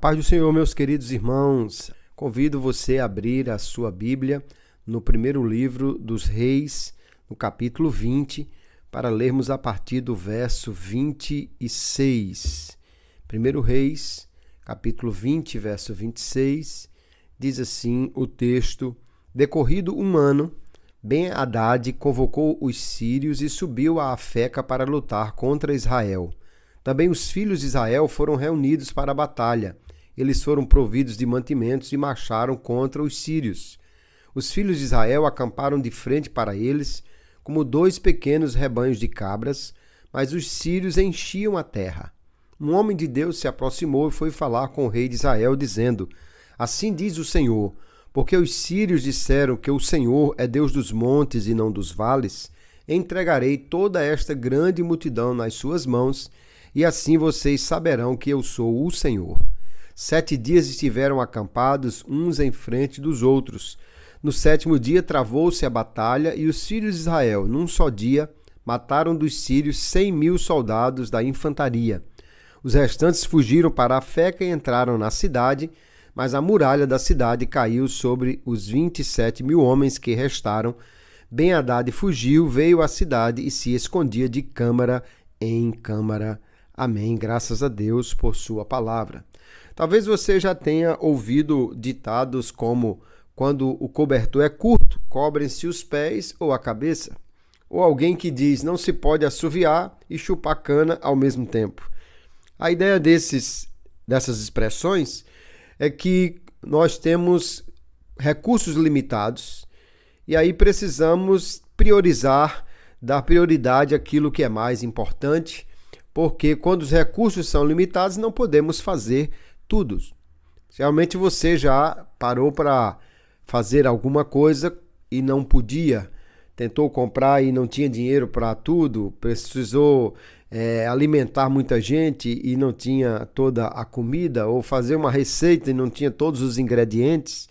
Paz do Senhor, meus queridos irmãos, convido você a abrir a sua Bíblia no primeiro livro dos Reis, no capítulo 20, para lermos a partir do verso 26. Primeiro Reis, capítulo 20, verso 26, diz assim o texto: Decorrido um ano, Ben-Hadad convocou os sírios e subiu a Afeca para lutar contra Israel. Também os filhos de Israel foram reunidos para a batalha. Eles foram providos de mantimentos e marcharam contra os sírios. Os filhos de Israel acamparam de frente para eles, como 2 pequenos rebanhos de cabras, mas os sírios enchiam a terra. Um homem de Deus se aproximou e foi falar com o rei de Israel, dizendo: Assim diz o Senhor, porque os sírios disseram que o Senhor é Deus dos montes e não dos vales, entregarei toda esta grande multidão nas suas mãos, e assim vocês saberão que eu sou o Senhor. 7 dias estiveram acampados uns em frente dos outros. No 7º dia travou-se a batalha e os filhos de Israel, num só dia, mataram dos sírios 100.000 soldados da infantaria. Os restantes fugiram para Afeca e entraram na cidade, mas a muralha da cidade caiu sobre os 27.000 homens que restaram. Ben-Hadad fugiu, veio à cidade e se escondia de câmara em câmara. Amém. Graças a Deus por sua palavra. Talvez você já tenha ouvido ditados como: quando o cobertor é curto, cobrem-se os pés ou a cabeça. Ou alguém que diz: não se pode assoviar e chupar cana ao mesmo tempo. A ideia dessas expressões é que nós temos recursos limitados e aí precisamos dar prioridade àquilo que é mais importante, porque quando os recursos são limitados não podemos fazer tudo. Realmente você já parou para fazer alguma coisa e não podia, tentou comprar e não tinha dinheiro para tudo, precisou alimentar muita gente e não tinha toda a comida, ou fazer uma receita e não tinha todos os ingredientes.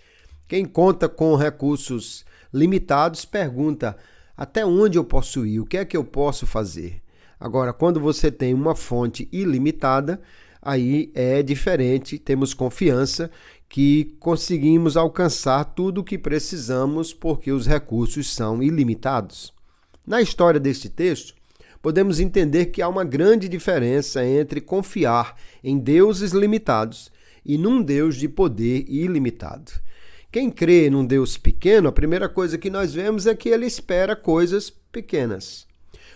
Quem conta com recursos limitados pergunta: até onde eu posso ir? O que é que eu posso fazer? Agora, quando você tem uma fonte ilimitada, aí é diferente, temos confiança que conseguimos alcançar tudo o que precisamos porque os recursos são ilimitados. Na história deste texto, podemos entender que há uma grande diferença entre confiar em deuses limitados e num Deus de poder ilimitado. Quem crê num Deus pequeno, a primeira coisa que nós vemos é que ele espera coisas pequenas.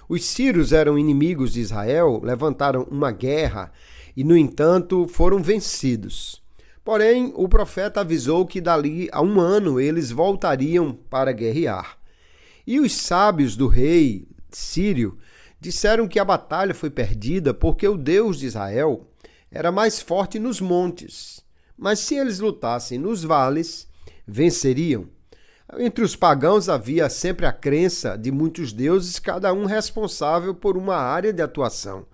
Os sírios eram inimigos de Israel, levantaram uma guerra e, no entanto, foram vencidos. Porém, o profeta avisou que dali a um ano eles voltariam para guerrear. E os sábios do rei sírio disseram que a batalha foi perdida porque o Deus de Israel era mais forte nos montes. Mas se eles lutassem nos vales, venceriam. Entre os pagãos havia sempre a crença de muitos deuses, cada um responsável por uma área de atuação.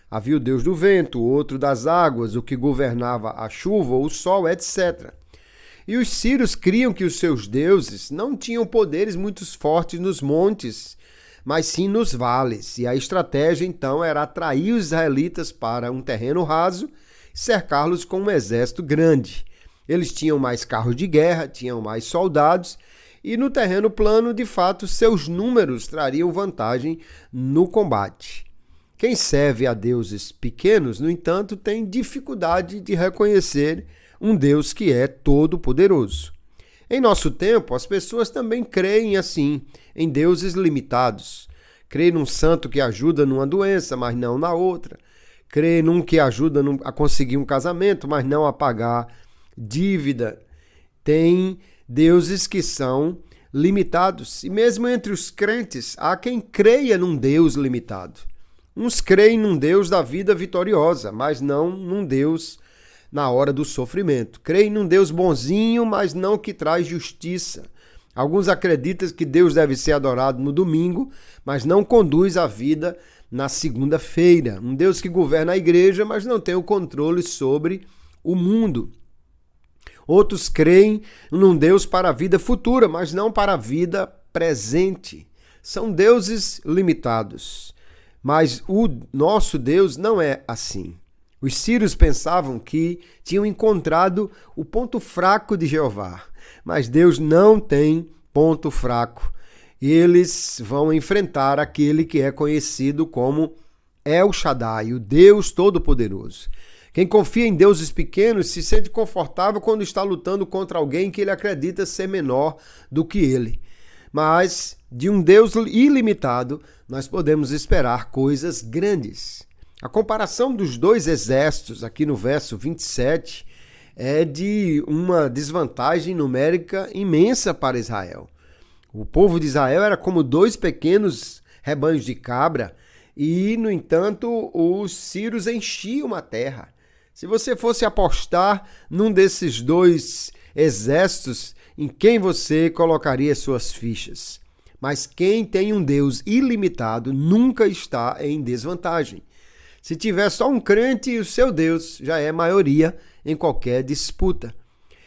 Havia o deus do vento, o outro das águas, o que governava a chuva ou o sol, etc. E os sírios criam que os seus deuses não tinham poderes muito fortes nos montes, mas sim nos vales. E a estratégia, então, era atrair os israelitas para um terreno raso e cercá-los com um exército grande. Eles tinham mais carros de guerra, tinham mais soldados, e no terreno plano, de fato, seus números trariam vantagem no combate. Quem serve a deuses pequenos, no entanto, tem dificuldade de reconhecer um Deus que é todo-poderoso. Em nosso tempo, as pessoas também creem assim, em deuses limitados. Creem num santo que ajuda numa doença, mas não na outra. Creem num que ajuda a conseguir um casamento, mas não a pagar dívida. Tem deuses que são limitados. E mesmo entre os crentes, há quem creia num Deus limitado. Uns creem num Deus da vida vitoriosa, mas não num Deus na hora do sofrimento. Creem num Deus bonzinho, mas não que traz justiça. Alguns acreditam que Deus deve ser adorado no domingo, mas não conduz a vida na segunda-feira. Um Deus que governa a igreja, mas não tem o controle sobre o mundo. Outros creem num Deus para a vida futura, mas não para a vida presente. São deuses limitados. Mas o nosso Deus não é assim. Os sírios pensavam que tinham encontrado o ponto fraco de Jeová, mas Deus não tem ponto fraco. Eles vão enfrentar aquele que é conhecido como El Shaddai, o Deus Todo-Poderoso. Quem confia em deuses pequenos se sente confortável quando está lutando contra alguém que ele acredita ser menor do que ele. Mas de um Deus ilimitado, nós podemos esperar coisas grandes. A comparação dos dois exércitos, aqui no verso 27, é de uma desvantagem numérica imensa para Israel. O povo de Israel era como dois pequenos rebanhos de cabra e, no entanto, os sírios enchiam a terra. Se você fosse apostar num desses dois exércitos, em quem você colocaria suas fichas? Mas quem tem um Deus ilimitado nunca está em desvantagem. Se tiver só um crente, o seu Deus já é maioria em qualquer disputa.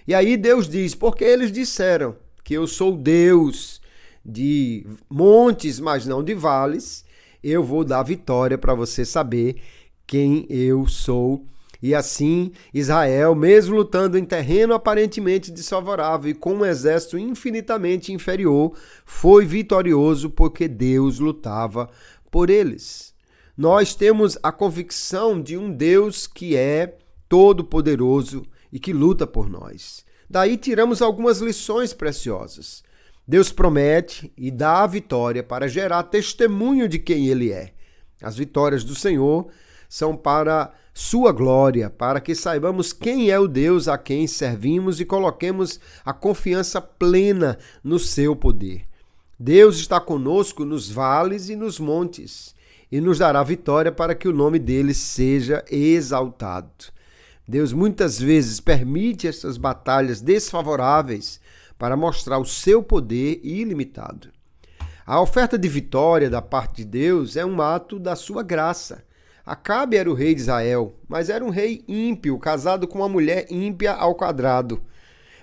E aí Deus diz, porque eles disseram que eu sou Deus de montes, mas não de vales, eu vou dar vitória para você saber quem eu sou. E assim, Israel, mesmo lutando em terreno aparentemente desfavorável e com um exército infinitamente inferior, foi vitorioso porque Deus lutava por eles. Nós temos a convicção de um Deus que é todo-poderoso e que luta por nós. Daí tiramos algumas lições preciosas. Deus promete e dá a vitória para gerar testemunho de quem Ele é. As vitórias do Senhor são para sua glória, para que saibamos quem é o Deus a quem servimos e coloquemos a confiança plena no seu poder. Deus está conosco nos vales e nos montes e nos dará vitória para que o nome dele seja exaltado. Deus muitas vezes permite essas batalhas desfavoráveis para mostrar o seu poder ilimitado. A oferta de vitória da parte de Deus é um ato da sua graça. Acabe era o rei de Israel, mas era um rei ímpio, casado com uma mulher ímpia ao quadrado.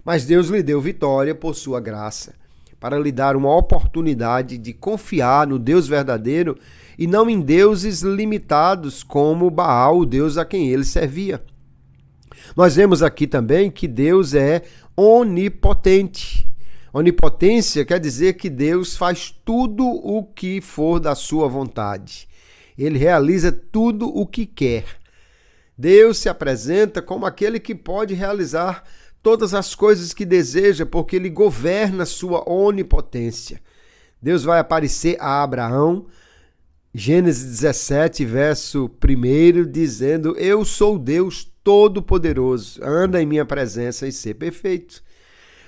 Mas Deus lhe deu vitória por sua graça, para lhe dar uma oportunidade de confiar no Deus verdadeiro e não em deuses limitados como Baal, o Deus a quem ele servia. Nós vemos aqui também que Deus é onipotente. Onipotência quer dizer que Deus faz tudo o que for da sua vontade. Ele realiza tudo o que quer. Deus se apresenta como aquele que pode realizar todas as coisas que deseja, porque ele governa sua onipotência. Deus vai aparecer a Abraão, Gênesis 17, verso 1, dizendo: eu sou Deus Todo-Poderoso, anda em minha presença e ser perfeito.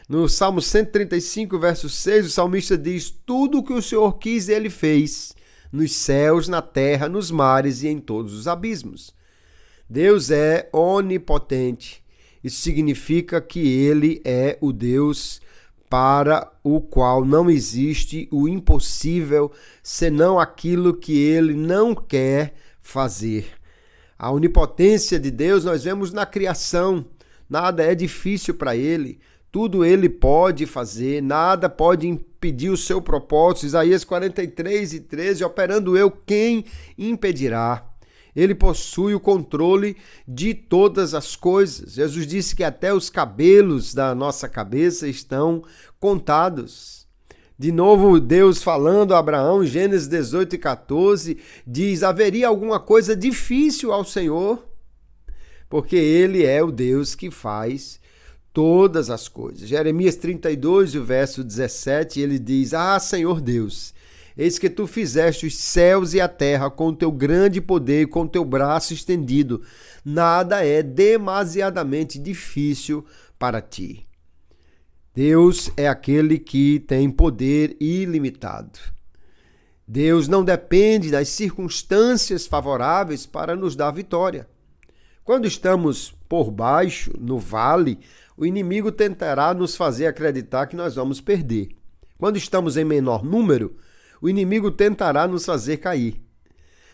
No Salmo 135, verso 6, o salmista diz: tudo o que o Senhor quis, ele fez, nos céus, na terra, nos mares e em todos os abismos. Deus é onipotente. Isso significa que ele é o Deus para o qual não existe o impossível, senão aquilo que ele não quer fazer. A onipotência de Deus nós vemos na criação. Nada é difícil para ele. Tudo ele pode fazer, nada pode impedir o seu propósito. Isaías 43:13, operando eu, quem impedirá? Ele possui o controle de todas as coisas. Jesus disse que até os cabelos da nossa cabeça estão contados. De novo, Deus falando a Abraão, Gênesis 18:14, diz: haveria alguma coisa difícil ao Senhor? Porque ele é o Deus que faz todas as coisas. Jeremias 32, o verso 17, ele diz: ah, Senhor Deus, eis que tu fizeste os céus e a terra com o teu grande poder e com o teu braço estendido. Nada é demasiadamente difícil para ti. Deus é aquele que tem poder ilimitado. Deus não depende das circunstâncias favoráveis para nos dar vitória. Quando estamos por baixo, no vale, o inimigo tentará nos fazer acreditar que nós vamos perder. Quando estamos em menor número, o inimigo tentará nos fazer cair.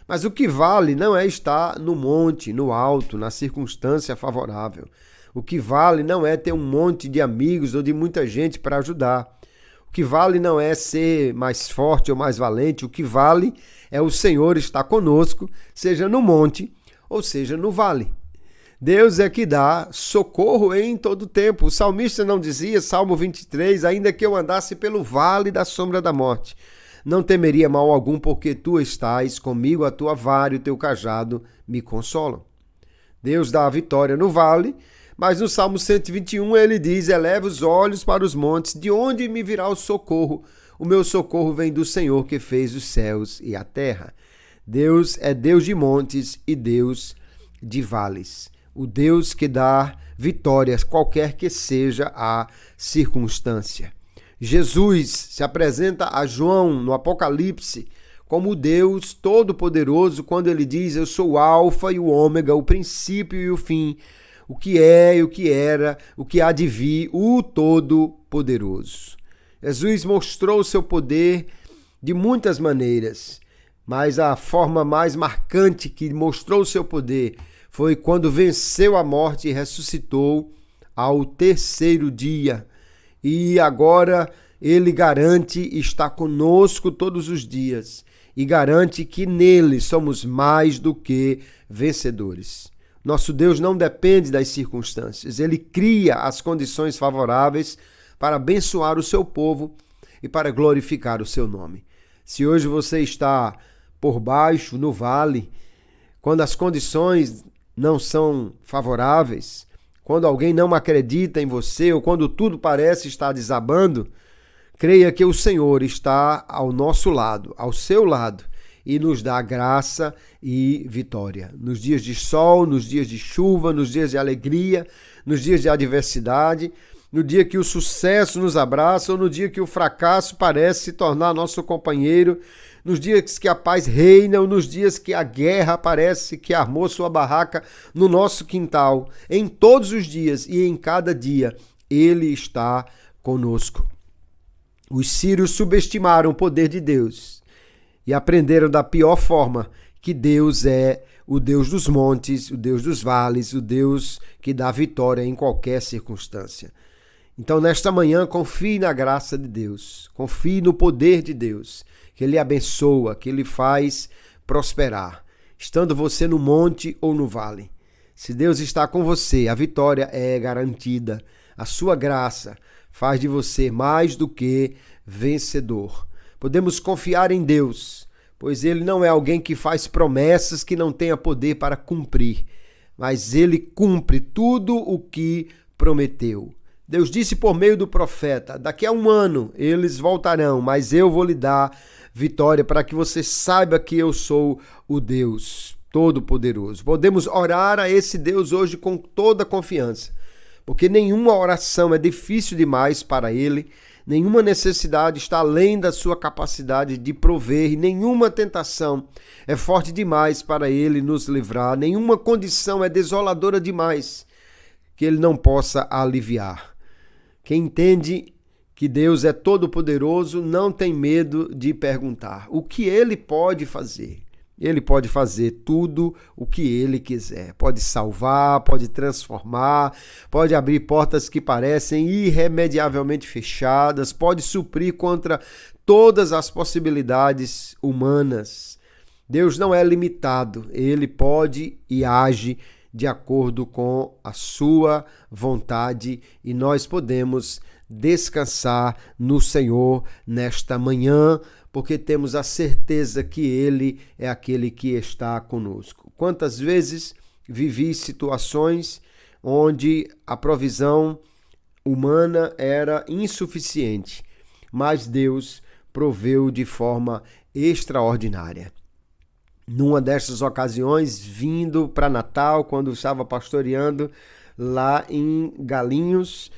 Mas o que vale não é estar no monte, no alto, na circunstância favorável. O que vale não é ter um monte de amigos ou de muita gente para ajudar. O que vale não é ser mais forte ou mais valente. O que vale é o Senhor estar conosco, seja no monte ou seja no vale. Deus é que dá socorro em todo tempo. O salmista não dizia, Salmo 23, ainda que eu andasse pelo vale da sombra da morte, não temeria mal algum, porque tu estás comigo, a tua vara e o teu cajado me consolam. Deus dá a vitória no vale, mas no Salmo 121 ele diz, eleva os olhos para os montes, de onde me virá o socorro? O meu socorro vem do Senhor que fez os céus e a terra. Deus é Deus de montes e Deus de vales. O Deus que dá vitórias, qualquer que seja a circunstância. Jesus se apresenta a João no Apocalipse como Deus Todo-Poderoso quando ele diz, eu sou o Alfa e o Ômega, o princípio e o fim, o que é e o que era, o que há de vir, o Todo-Poderoso. Jesus mostrou o seu poder de muitas maneiras, mas a forma mais marcante que mostrou o seu poder foi quando venceu a morte e ressuscitou ao terceiro dia. E agora ele garante estar conosco todos os dias e garante que nele somos mais do que vencedores. Nosso Deus não depende das circunstâncias, ele cria as condições favoráveis para abençoar o seu povo e para glorificar o seu nome. Se hoje você está por baixo, no vale, quando as condições não são favoráveis, quando alguém não acredita em você ou quando tudo parece estar desabando, creia que o Senhor está ao nosso lado, ao seu lado, e nos dá graça e vitória. Nos dias de sol, nos dias de chuva, nos dias de alegria, nos dias de adversidade, no dia que o sucesso nos abraça ou no dia que o fracasso parece se tornar nosso companheiro, nos dias que a paz reina ou nos dias que a guerra parece que armou sua barraca no nosso quintal. Em todos os dias e em cada dia, Ele está conosco. Os sírios subestimaram o poder de Deus e aprenderam da pior forma que Deus é o Deus dos montes, o Deus dos vales, o Deus que dá vitória em qualquer circunstância. Então, nesta manhã, confie na graça de Deus, confie no poder de Deus, que Ele abençoa, que Ele faz prosperar, estando você no monte ou no vale. Se Deus está com você, a vitória é garantida. A sua graça faz de você mais do que vencedor. Podemos confiar em Deus, pois Ele não é alguém que faz promessas que não tenha poder para cumprir, mas Ele cumpre tudo o que prometeu. Deus disse por meio do profeta, daqui a 1 ano eles voltarão, mas eu vou lhe dar vitória para que você saiba que eu sou o Deus Todo-Poderoso. Podemos orar a esse Deus hoje com toda confiança, porque nenhuma oração é difícil demais para Ele, nenhuma necessidade está além da sua capacidade de prover, e nenhuma tentação é forte demais para Ele nos livrar, nenhuma condição é desoladora demais que Ele não possa aliviar. Quem entende que Deus é todo-poderoso não tem medo de perguntar o que Ele pode fazer. Ele pode fazer tudo o que Ele quiser. Pode salvar, pode transformar, pode abrir portas que parecem irremediavelmente fechadas, pode suprir contra todas as possibilidades humanas. Deus não é limitado, Ele pode e age de acordo com a sua vontade e nós podemos descansar no Senhor nesta manhã, porque temos a certeza que Ele é aquele que está conosco. Quantas vezes vivi situações onde a provisão humana era insuficiente, mas Deus proveu de forma extraordinária. Numa dessas ocasiões, vindo para Natal, quando estava pastoreando lá em Galinhos,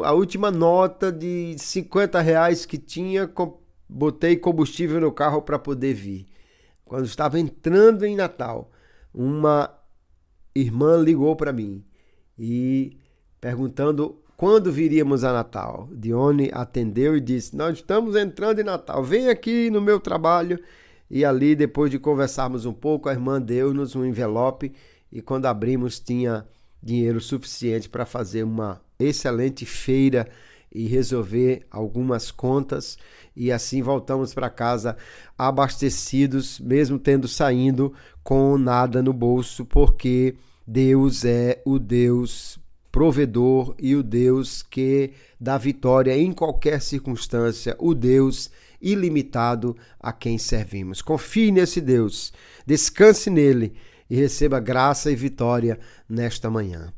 a última nota de R$50 que tinha, botei combustível no carro para poder vir. Quando estava entrando em Natal, uma irmã ligou para mim e perguntando quando viríamos a Natal. Dione atendeu e disse, nós estamos entrando em Natal, vem aqui no meu trabalho. E ali, depois de conversarmos um pouco, a irmã deu-nos um envelope e quando abrimos tinha dinheiro suficiente para fazer uma excelente feira e resolver algumas contas, e assim voltamos para casa abastecidos, mesmo tendo saído com nada no bolso, porque Deus é o Deus provedor e o Deus que dá vitória em qualquer circunstância, o Deus ilimitado a quem servimos. Confie nesse Deus, descanse nele e receba graça e vitória nesta manhã.